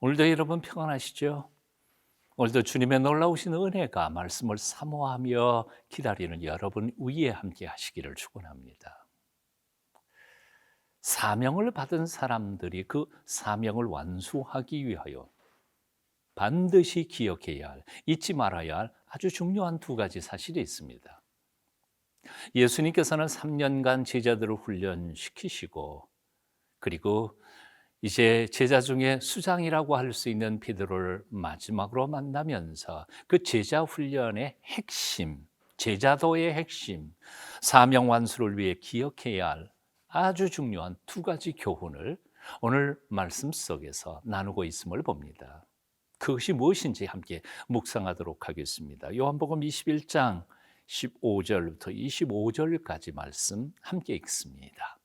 오늘도 여러분 평안하시죠? 오늘도 주님의 놀라우신 은혜가 말씀을 사모하며 기다리는 여러분 위에 함께 하시기를 축원합니다. 사명을 받은 사람들이 그 사명을 완수하기 위하여 반드시 기억해야 할, 잊지 말아야 할 아주 중요한 두 가지 사실이 있습니다. 예수님께서는 3년간 제자들을 훈련시키시고, 그리고 이제 제자 중에 수장이라고 할 수 있는 베드로를 마지막으로 만나면서 그 제자 훈련의 핵심, 제자도의 핵심, 사명 완수를 위해 기억해야 할 아주 중요한 두 가지 교훈을 오늘 말씀 속에서 나누고 있음을 봅니다. 그것이 무엇인지 함께 묵상하도록 하겠습니다. 요한복음 21장 15절부터 25절까지 말씀 함께 읽습니다.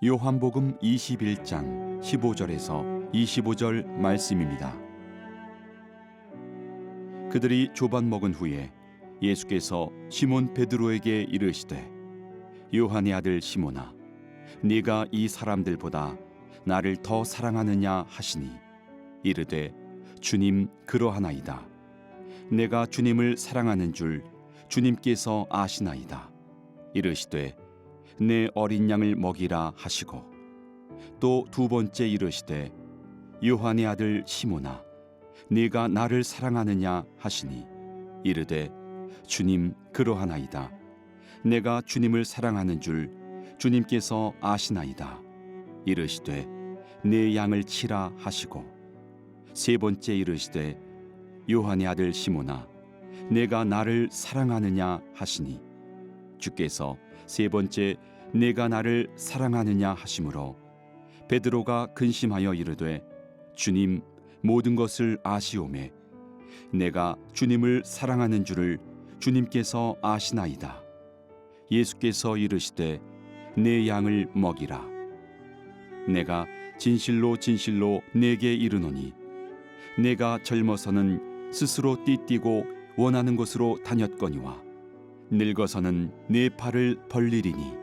요한복음 21장 15절에서 25절 말씀입니다. 그들이 조반 먹은 후에 예수께서 시몬 베드로에게 이르시되 요한의 아들 시몬아 네가 이 사람들보다 나를 더 사랑하느냐 하시니 이르되 주님 그러하나이다. 내가 주님을 사랑하는 줄 주님께서 아시나이다. 이르시되 내 어린 양을 먹이라 하시고 또 두 번째 이르시되 요한의 아들 시몬아 네가 나를 사랑하느냐 하시니 이르되 주님 그러하나이다. 내가 주님을 사랑하는 줄 주님께서 아시나이다. 이르시되 내 양을 치라 하시고 세 번째 이르시되 요한의 아들 시몬아 내가 나를 사랑하느냐 하시니 주께서 세 번째 내가 나를 사랑하느냐 하심으로 베드로가 근심하여 이르되 주님 모든 것을 아시오매 내가 주님을 사랑하는 줄을 주님께서 아시나이다. 예수께서 이르시되 내 양을 먹이라. 내가 진실로 진실로 내게 이르노니 내가 젊어서는 스스로 띠띠고 원하는 곳으로 다녔거니와 늙어서는 내 팔을 벌리리니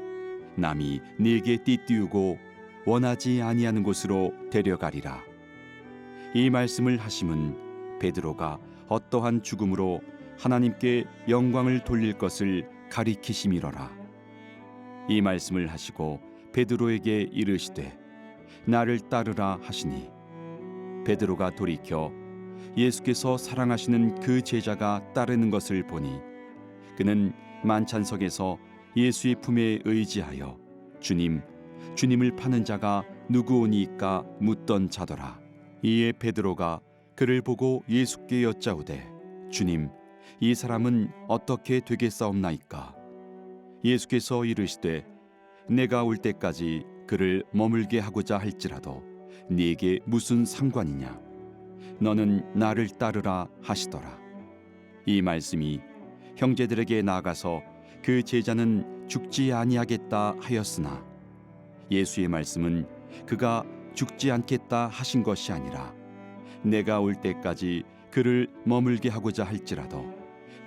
남이 네게 띠띠우고 원하지 아니하는 곳으로 데려가리라. 이 말씀을 하심은 베드로가 어떠한 죽음으로 하나님께 영광을 돌릴 것을 가리키심이로라. 이 말씀을 하시고 베드로에게 이르시되 나를 따르라 하시니 베드로가 돌이켜 예수께서 사랑하시는 그 제자가 따르는 것을 보니 그는 만찬석에서 예수의 품에 의지하여 주님을 파는 자가 누구오니까 묻던 자더라. 이에 베드로가 그를 보고 예수께 여짜오되 주님 이 사람은 어떻게 되겠사옵나이까? 예수께서 이르시되 내가 올 때까지 그를 머물게 하고자 할지라도 네게 무슨 상관이냐? 너는 나를 따르라 하시더라. 이 말씀이 형제들에게 나아가서 그 제자는 죽지 아니하겠다 하였으나 예수의 말씀은 그가 죽지 않겠다 하신 것이 아니라 내가 올 때까지 그를 머물게 하고자 할지라도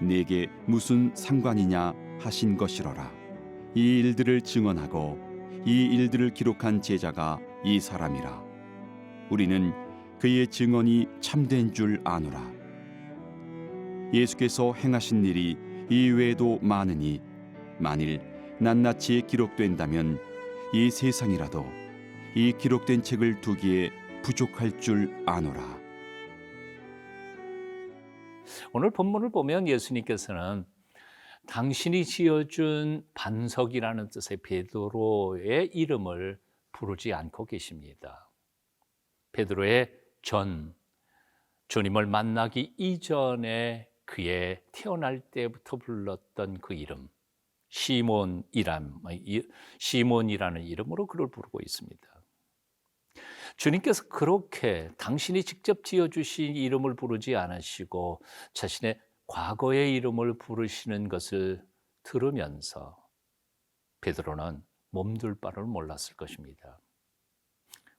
네게 무슨 상관이냐 하신 것이로라. 이 일들을 증언하고 이 일들을 기록한 제자가 이 사람이라. 우리는 그의 증언이 참된 줄 아노라. 예수께서 행하신 일이 이외에도 많으니 만일 낱낱이 기록된다면 이 세상이라도 이 기록된 책을 두기에 부족할 줄 아노라. 오늘 본문을 보면 예수님께서는 당신이 지어준 반석이라는 뜻의 베드로의 이름을 부르지 않고 계십니다. 베드로의 주님을 만나기 이전에 그의 태어날 때부터 불렀던 그 이름, 시몬이라는 이름으로 그를 부르고 있습니다. 주님께서 그렇게 당신이 직접 지어주신 이름을 부르지 않으시고 자신의 과거의 이름을 부르시는 것을 들으면서 베드로는 몸둘 바를 몰랐을 것입니다.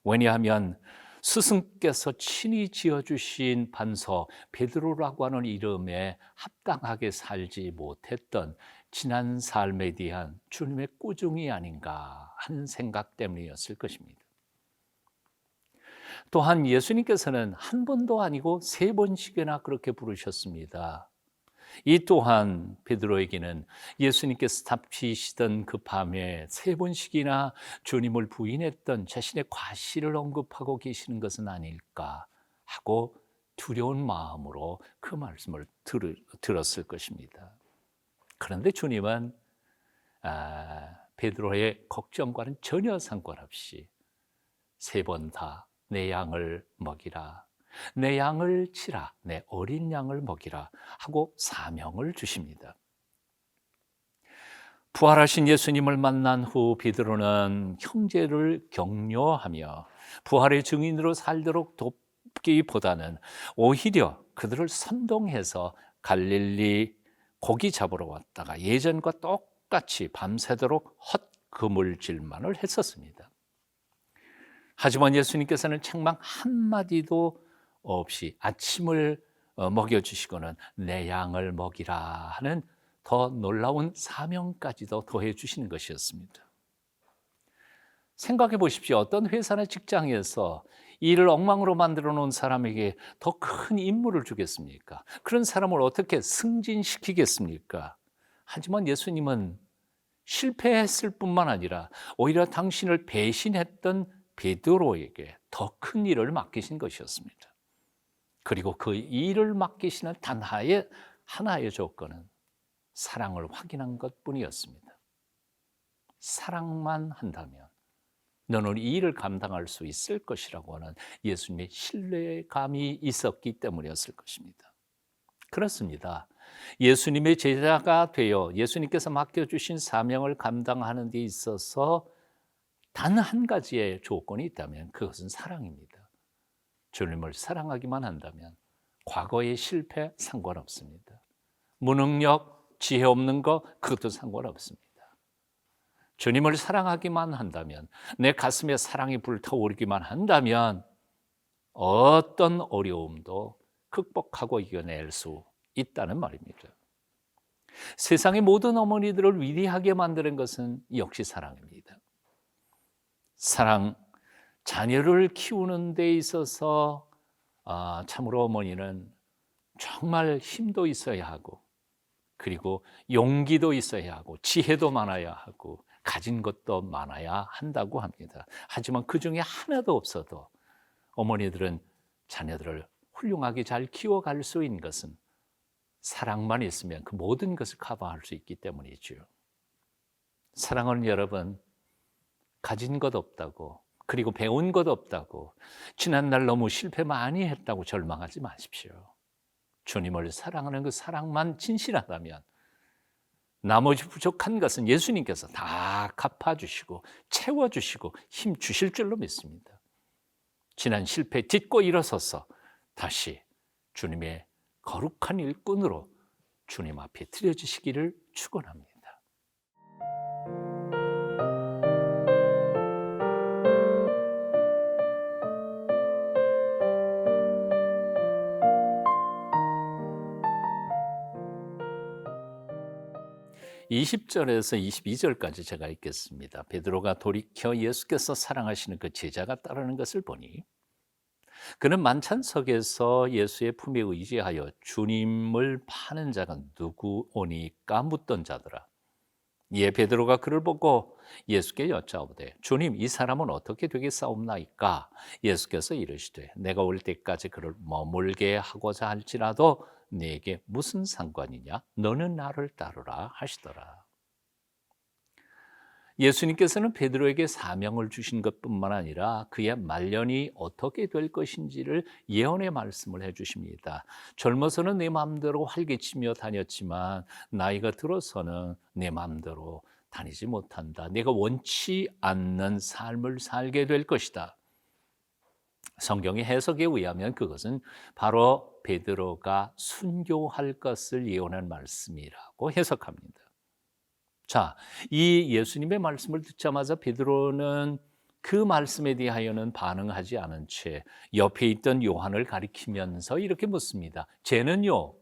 왜냐하면 스승께서 친히 지어주신 반석 베드로라고 하는 이름에 합당하게 살지 못했던 지난 삶에 대한 주님의 꾸중이 아닌가 하는 생각 때문이었을 것입니다. 또한 예수님께서는 한 번도 아니고 3번씩이나 그렇게 부르셨습니다. 이 또한 베드로에게는 예수님께서 잡히시던 그 밤에 3번씩이나 주님을 부인했던 자신의 과실을 언급하고 계시는 것은 아닐까 하고 두려운 마음으로 그 말씀을 들었을 것입니다. 그런데 주님은 베드로의 걱정과는 전혀 상관없이 3번 다 내 양을 먹이라, 내 양을 치라, 내 어린 양을 먹이라 하고 사명을 주십니다. 부활하신 예수님을 만난 후 베드로는 형제를 격려하며 부활의 증인으로 살도록 돕기보다는 오히려 그들을 선동해서 갈릴리 고기 잡으러 왔다가 예전과 똑같이 밤새도록 헛그물질만을 했었습니다. 하지만 예수님께서는 책망 한마디도 없이 아침을 먹여주시고는 내 양을 먹이라 하는 더 놀라운 사명까지도 더해 주시는 것이었습니다. 생각해 보십시오. 어떤 회사나 직장에서 일을 엉망으로 만들어 놓은 사람에게 더 큰 임무를 주겠습니까? 그런 사람을 어떻게 승진시키겠습니까? 하지만 예수님은 실패했을 뿐만 아니라 오히려 당신을 배신했던 베드로에게 더 큰 일을 맡기신 것이었습니다. 그리고 그 일을 맡기시는 단 하나의 조건은 사랑을 확인한 것뿐이었습니다. 사랑만 한다면 너는 이 일을 감당할 수 있을 것이라고 하는 예수님의 신뢰감이 있었기 때문이었을 것입니다. 그렇습니다. 예수님의 제자가 되어 예수님께서 맡겨주신 사명을 감당하는 데 있어서 단 한 가지의 조건이 있다면 그것은 사랑입니다. 주님을 사랑하기만 한다면 과거의 실패 상관없습니다. 무능력, 지혜 없는 거 그것도 상관없습니다. 주님을 사랑하기만 한다면, 내 가슴에 사랑이 불타오르기만 한다면 어떤 어려움도 극복하고 이겨낼 수 있다는 말입니다. 세상의 모든 어머니들을 위대하게 만드는 것은 역시 사랑입니다. 사랑, 자녀를 키우는 데 있어서 참으로 어머니는 정말 힘도 있어야 하고, 그리고 용기도 있어야 하고, 지혜도 많아야 하고, 가진 것도 많아야 한다고 합니다. 하지만 그 중에 하나도 없어도 어머니들은 자녀들을 훌륭하게 잘 키워갈 수 있는 것은 사랑만 있으면 그 모든 것을 커버할 수 있기 때문이죠. 사랑하는 여러분, 가진 것 없다고, 그리고 배운 것 없다고, 지난날 너무 실패 많이 했다고 절망하지 마십시오. 주님을 사랑하는 그 사랑만 진실하다면 나머지 부족한 것은 예수님께서 다 갚아주시고 채워주시고 힘 주실 줄로 믿습니다. 지난 실패 딛고 일어서서 다시 주님의 거룩한 일꾼으로 주님 앞에 드려지시기를 축원합니다. (20절에서 22절까지) 제가 읽겠습니다. 베드로가 돌이켜 예수께서 사랑하시는 그 제자가 따르는 것을 보니 그는 만찬석에서 예수의 품에 의지하여 주님을 파는 자가 누구오니까 묻던 자더라. 이에 베드로가 그를 보고 예수께 여짜오되 주님, 이 사람은 어떻게 되겠사옵나이까? 예수께서 이르시되 내가 올 때까지 그를 머물게 하고자 할지라도 네게 무슨 상관이냐? 너는 나를 따르라 하시더라. 예수님께서는 베드로에게 사명을 주신 것뿐만 아니라 그의 말년이 어떻게 될 것인지를 예언의 말씀을 해주십니다. 젊어서는 내 마음대로 활개치며 다녔지만 나이가 들어서는 내 마음대로 다니지 못한다. 내가 원치 않는 삶을 살게 될 것이다. 성경의 해석에 의하면 그것은 바로 베드로가 순교할 것을 예언한 말씀이라고 해석합니다. 자, 이 예수님의 말씀을 듣자마자 베드로는 그 말씀에 대하여는 반응하지 않은 채 옆에 있던 요한을 가리키면서 이렇게 묻습니다. 쟤는요?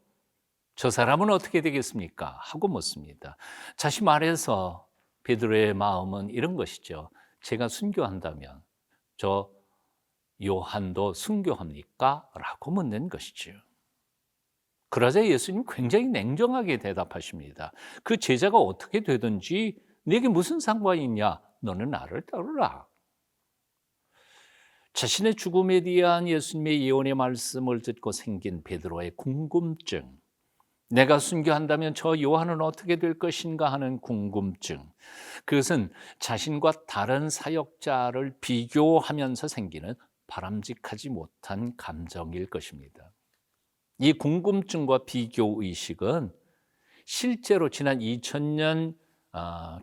저 사람은 어떻게 되겠습니까? 하고 묻습니다. 다시 말해서 베드로의 마음은 이런 것이죠. 제가 순교한다면 저 요한도 순교합니까? 라고 묻는 것이죠. 그러자 예수님 굉장히 냉정하게 대답하십니다. 그 제자가 어떻게 되든지 내게 무슨 상관이 있냐? 너는 나를 따르라. 자신의 죽음에 대한 예수님의 예언의 말씀을 듣고 생긴 베드로의 궁금증, 내가 순교한다면 저 요한은 어떻게 될 것인가 하는 궁금증, 그것은 자신과 다른 사역자를 비교하면서 생기는 바람직하지 못한 감정일 것입니다. 이 궁금증과 비교의식은 실제로 지난 2000년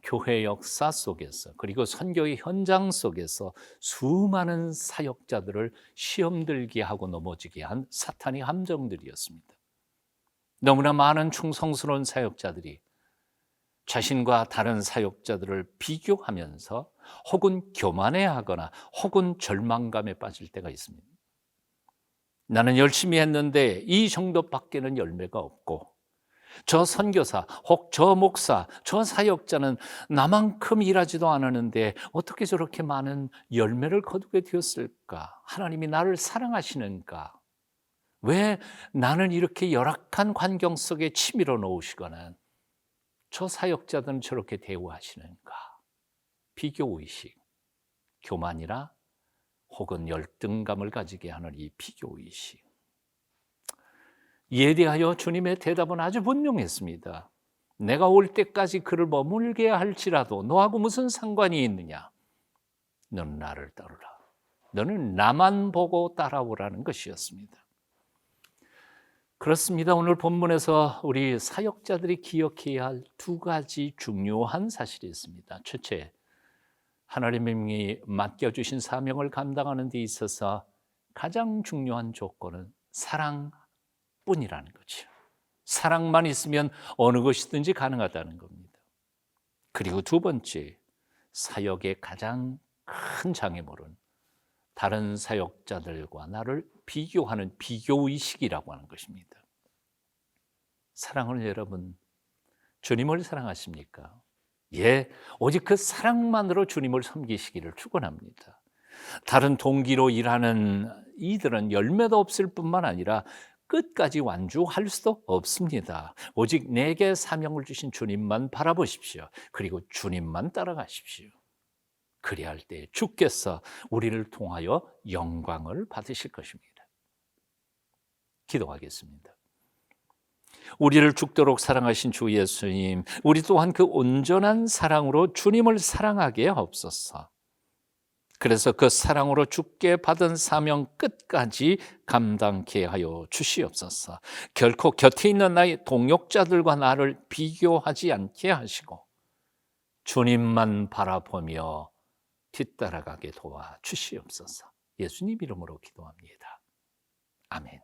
교회 역사 속에서 그리고 선교의 현장 속에서 수많은 사역자들을 시험 들게 하고 넘어지게 한 사탄의 함정들이었습니다. 너무나 많은 충성스러운 사역자들이 자신과 다른 사역자들을 비교하면서 혹은 교만해하거나 혹은 절망감에 빠질 때가 있습니다. 나는 열심히 했는데 이 정도밖에는 열매가 없고 저 선교사 혹 저 목사, 저 사역자는 나만큼 일하지도 않았는데 어떻게 저렇게 많은 열매를 거두게 되었을까? 하나님이 나를 사랑하시는가? 왜 나는 이렇게 열악한 환경 속에 치밀어 놓으시거나 저 사역자들은 저렇게 대우하시는가? 비교의식, 교만이나 혹은 열등감을 가지게 하는 이 비교의식. 이에 대하여 주님의 대답은 아주 분명했습니다. 내가 올 때까지 그를 머물게 할지라도 너하고 무슨 상관이 있느냐? 너는 나를 따르라. 너는 나만 보고 따라오라는 것이었습니다. 그렇습니다. 오늘 본문에서 우리 사역자들이 기억해야 할 두 가지 중요한 사실이 있습니다. 첫째, 하나님이 맡겨주신 사명을 감당하는 데 있어서 가장 중요한 조건은 사랑뿐이라는 거죠. 사랑만 있으면 어느 것이든지 가능하다는 겁니다. 그리고 두 번째, 사역의 가장 큰 장애물은 다른 사역자들과 나를 비교하는 비교의식이라고 하는 것입니다. 사랑하는 여러분, 주님을 사랑하십니까? 예, 오직 그 사랑만으로 주님을 섬기시기를 축원합니다. 다른 동기로 일하는 이들은 열매도 없을 뿐만 아니라 끝까지 완주할 수도 없습니다. 오직 내게 사명을 주신 주님만 바라보십시오. 그리고 주님만 따라가십시오. 그리할 때 주께서 우리를 통하여 영광을 받으실 것입니다. 기도하겠습니다. 우리를 죽도록 사랑하신 주 예수님, 우리 또한 그 온전한 사랑으로 주님을 사랑하게 하옵소서. 그래서 그 사랑으로 주께 받은 사명 끝까지 감당케 하여 주시옵소서. 결코 곁에 있는 나의 동역자들과 나를 비교하지 않게 하시고 주님만 바라보며 뒤따라가게 도와 주시옵소서. 예수님 이름으로 기도합니다. 아멘.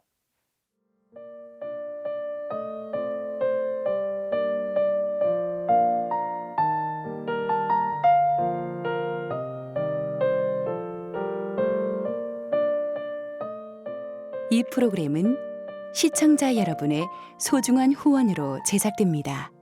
이 프로그램은 시청자 여러분의 소중한 후원으로 제작됩니다.